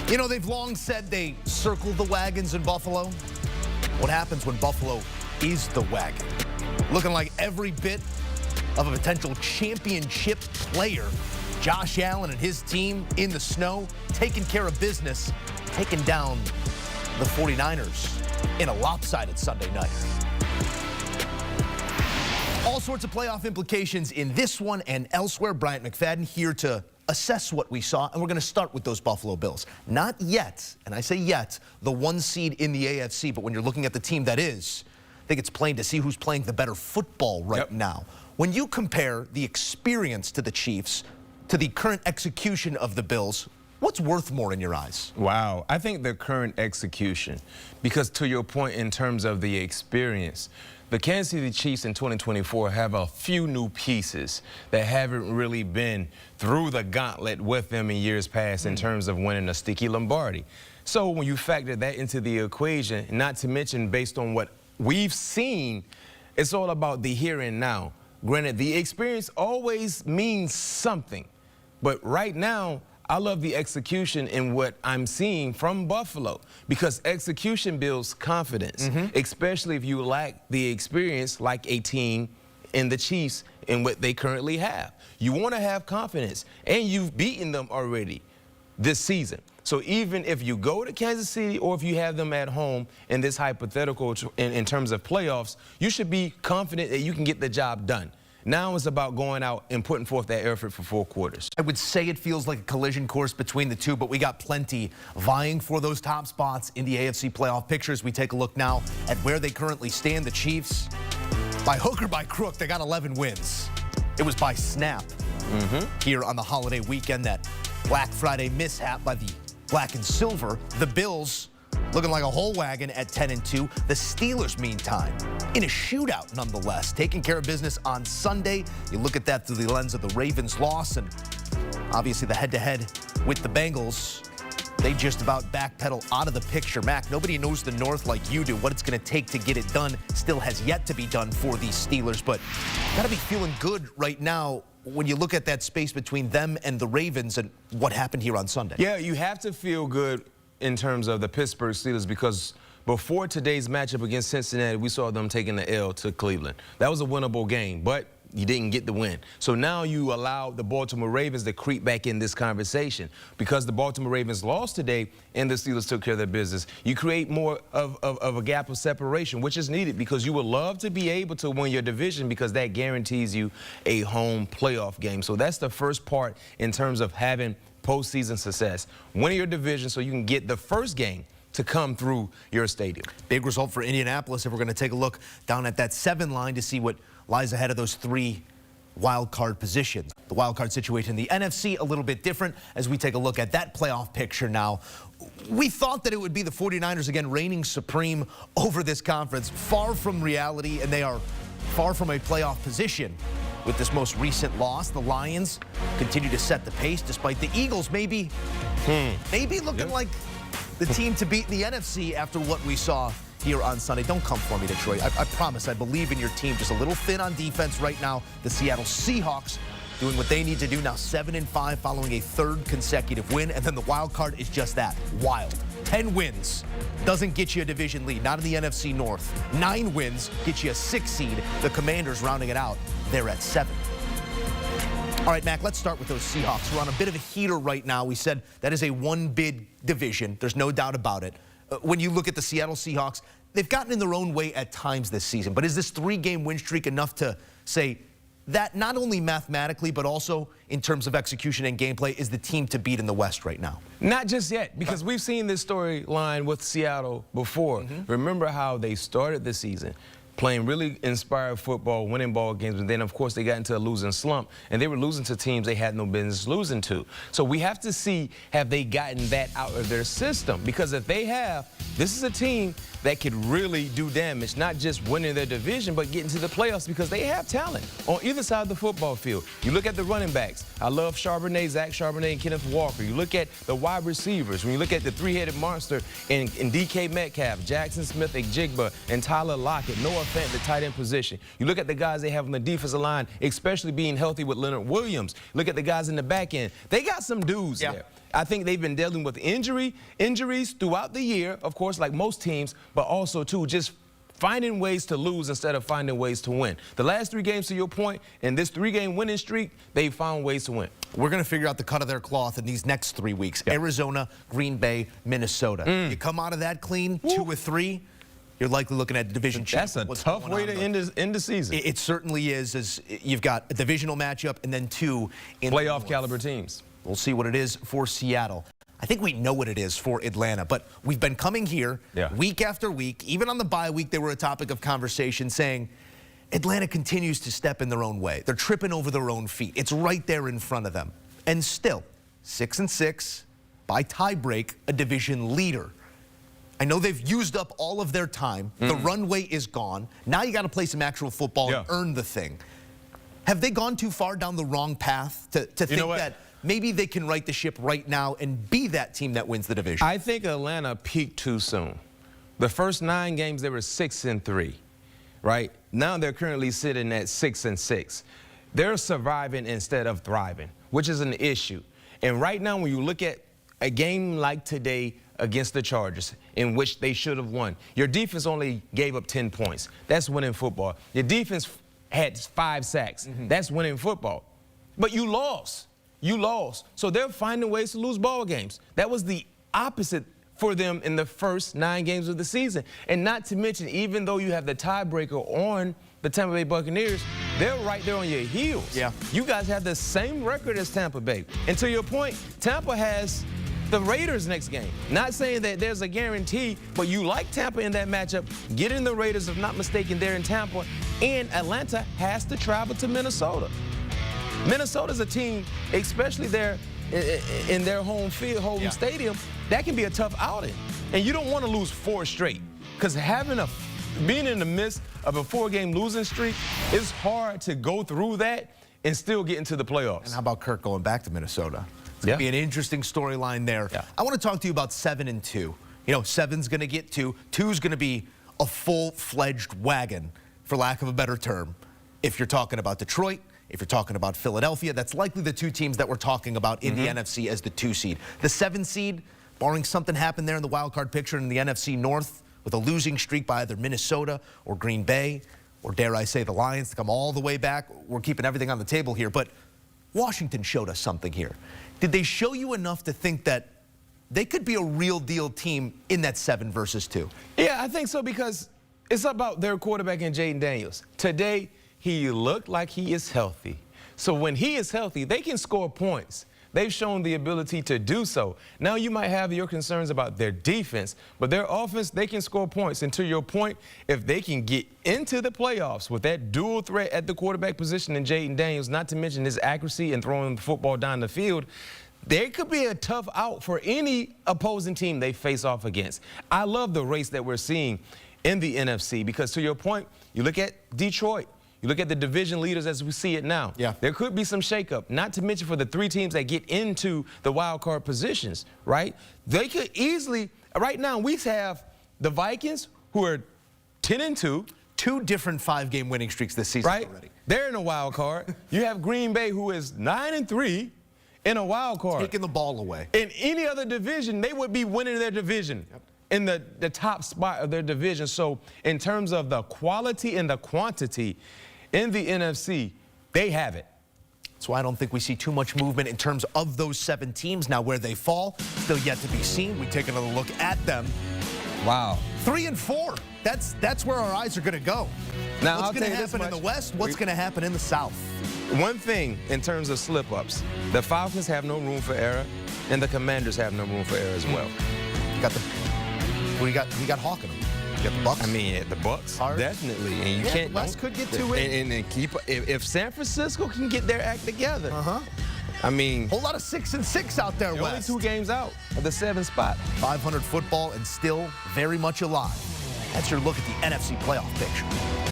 You know, they've long said they circle the wagons in Buffalo. What happens when Buffalo is the wagon? Looking like every bit of a potential championship player. Josh Allen and his team in the snow, taking care of business, taking down the 49ers in a lopsided Sunday night. All sorts of playoff implications in this one and elsewhere. Bryant McFadden here to assess what we saw, and we're going to start with those Buffalo Bills. Not yet, and I say yet, the one seed in the AFC, but when you're looking at the team that is, I think it's plain to see who's playing the better football right now. When you compare the experience to the Chiefs to the current execution of the Bills, what's worth more in your eyes? Wow, I think the current execution, because to your point in terms of the experience, the Kansas City Chiefs in 2024 have a few new pieces that haven't really been through the gauntlet with them in years past in terms of winning a sticky Lombardi. So when you factor that into the equation, not to mention based on what we've seen, it's all about the here and now. Granted, the experience always means something, but right now, I love the execution in what I'm seeing from Buffalo because execution builds confidence, especially if you lack the experience like a team in the Chiefs in what they currently have. You want to have confidence, and you've beaten them already this season. So even if you go to Kansas City or if you have them at home in this hypothetical in terms of playoffs, you should be confident that you can get the job done. Now it's about going out and putting forth that effort for 4 quarters. I would say it feels like a collision course between the two, but we got plenty vying for those top spots in the AFC playoff pictures. We take a look now at where they currently stand. The Chiefs, by hook or by crook, they got 11 wins. It was by snap here on the holiday weekend, that Black Friday mishap by the black and silver. The Bills looking like a whole wagon at 10-2. The Steelers, meantime, in a shootout nonetheless, taking care of business on Sunday. You look at that through the lens of the Ravens' loss and obviously the head-to-head with the Bengals. They just about backpedal out of the picture. Mac, nobody knows the North like you do. What it's going to take to get it done still has yet to be done for these Steelers, but got to be feeling good right now when you look at that space between them and the Ravens and what happened here on Sunday. Yeah, you have to feel good in terms of the Pittsburgh Steelers because before today's matchup against Cincinnati, we saw them taking the L to Cleveland. That was a winnable game, but you didn't get the win. So now you allow the Baltimore Ravens to creep back in this conversation. Because the Baltimore Ravens lost today and the Steelers took care of their business, you create more of a gap of separation, which is needed because you would love to be able to win your division because that guarantees you a home playoff game. So that's the first part in terms of having postseason success. Winning your division so you can get the first game to come through your stadium. Big result for Indianapolis if we're going to take a look down at that 7 line to see what lies ahead of those 3 wild card positions. The wild card situation in the NFC a little bit different as we take a look at that playoff picture now. We thought that it would be the 49ers again reigning supreme over this conference. Far from reality, and they are far from a playoff position. With this most recent loss, the Lions continue to set the pace despite the Eagles maybe looking like the team to beat in the NFC after what we saw here on Sunday. Don't come for me, Detroit. I promise I believe in your team. Just a little thin on defense right now. The Seattle Seahawks doing what they need to do now, 7-5 following a 3rd consecutive win. And then the wild card is just that, wild. 10 wins doesn't get you a division lead, not in the NFC North. 9 wins get you a 6 seed. The Commanders rounding it out. They're at 7. All right, Mac, let's start with those Seahawks. We're on a bit of a heater right now. We said that is a one-bid division. There's no doubt about it. When you look at the Seattle Seahawks, they've gotten in their own way at times this season. But is this 3-game win streak enough to say that not only mathematically, but also in terms of execution and gameplay is the team to beat in the West right now? Not just yet, because we've seen this storyline with Seattle before. Remember how they started the season playing really inspired football, winning ball games, and then, of course, they got into a losing slump, and they were losing to teams they had no business losing to. So we have to see, have they gotten that out of their system? Because if they have, this is a team that could really do damage, not just winning their division, but getting to the playoffs because they have talent on either side of the football field. You look at the running backs. I love Charbonnet, Zach Charbonnet, and Kenneth Walker. You look at the wide receivers. When you look at the 3-headed monster in DK Metcalf, Jackson Smith-Njigba, and Tyler Lockett, Noah Fant at the tight end position. You look at the guys they have on the defensive line, especially being healthy with Leonard Williams. Look at the guys in the back end. They got some dudes there. I think they've been dealing with injuries throughout the year, of course, like most teams, but also, too, just finding ways to lose instead of finding ways to win. The last 3 games, to your point, in this 3-game winning streak, they found ways to win. We're going to figure out the cut of their cloth in these next 3 weeks. Yep. Arizona, Green Bay, Minnesota. You come out of that clean, 2 or 3, you're likely looking at division champ. That's a tough way to end the season. It certainly is, as you've got a divisional matchup and then 2 in playoff caliber teams. We'll see what it is for Seattle. I think we know what it is for Atlanta, but we've been coming here week after week. Even on the bye week, they were a topic of conversation saying Atlanta continues to step in their own way. They're tripping over their own feet. It's right there in front of them. And still, 6-6, by tiebreak, a division leader. I know they've used up all of their time. The runway is gone. Now you got to play some actual football and earn the thing. Have they gone too far down the wrong path to think that maybe they can right the ship right now and be that team that wins the division? I think Atlanta peaked too soon. The first 9 games, they were 6-3, right? Now they're currently sitting at 6-6. They're surviving instead of thriving, which is an issue. And right now, when you look at a game like today against the Chargers, in which they should have won, your defense only gave up 10 points. That's winning football. Your defense had 5 sacks. That's winning football. But you lost. You lost. So they're finding ways to lose ball games. That was the opposite for them in the first 9 games of the season. And not to mention, even though you have the tiebreaker on the Tampa Bay Buccaneers, they're right there on your heels. Yeah. You guys have the same record as Tampa Bay. And to your point, Tampa has the Raiders next game. Not saying that there's a guarantee, but you like Tampa in that matchup. Getting the Raiders, if not mistaken, there in Tampa. And Atlanta has to travel to Minnesota. Minnesota's a team, especially there in their home field, home stadium, that can be a tough outing. And you don't want to lose 4 straight, because being in the midst of a 4-game losing streak, it's hard to go through that and still get into the playoffs. And how about Kirk going back to Minnesota? It's going to be an interesting storyline there. I want to talk to you about 7-2. You know, 7's going to get 2. 2's going to be a full-fledged wagon, for lack of a better term. If you're talking about Detroit, if you're talking about Philadelphia, that's likely the 2 teams that we're talking about in the NFC as the 2 seed. The 7 seed, barring something happen there in the wild card picture in the NFC North, with a losing streak by either Minnesota or Green Bay, or dare I say the Lions to come all the way back. We're keeping everything on the table here, but Washington showed us something here. Did they show you enough to think that they could be a real deal team in that 7 versus 2? Yeah, I think so, because it's about their quarterback in Jaden Daniels. Today, he looked like he is healthy. So when he is healthy, they can score points. They've shown the ability to do so. Now you might have your concerns about their defense, but their offense, they can score points. And to your point, if they can get into the playoffs with that dual threat at the quarterback position in Jaden Daniels, not to mention his accuracy in throwing the football down the field, there could be a tough out for any opposing team they face off against. I love the race that we're seeing in the NFC, because to your point, you look at Detroit. You look at the division leaders as we see it now. There could be some shakeup, not to mention for the 3 teams that get into the wild card positions, right? They could easily, right now we have the Vikings, who are 10-2. 2 different 5-game winning streaks this season already. They're in a wild card. You have Green Bay, who is 9-3 in a wild card. Taking the ball away. In any other division, they would be winning their division. In the top spot of their division. So in terms of the quality and the quantity in the NFC, they have it. That's why I don't think we see too much movement in terms of those 7 teams. Now where they fall, still yet to be seen. We take another look at them. Wow. 3-4. That's where our eyes are going to go. Now, what's going to happen in the West? What's going to happen in the South? One thing in terms of slip-ups, the Falcons have no room for error, and the Commanders have no room for error as well. You got we got Hawk in them. You got the Bucks. I mean, the Bucks, definitely. And you can't. The West could get to it. And keep. If San Francisco can get their act together. I mean, a whole lot of 6-6 out there, West. Only 2 games out of the 7th spot. 500 football and still very much alive. That's your look at the NFC playoff picture.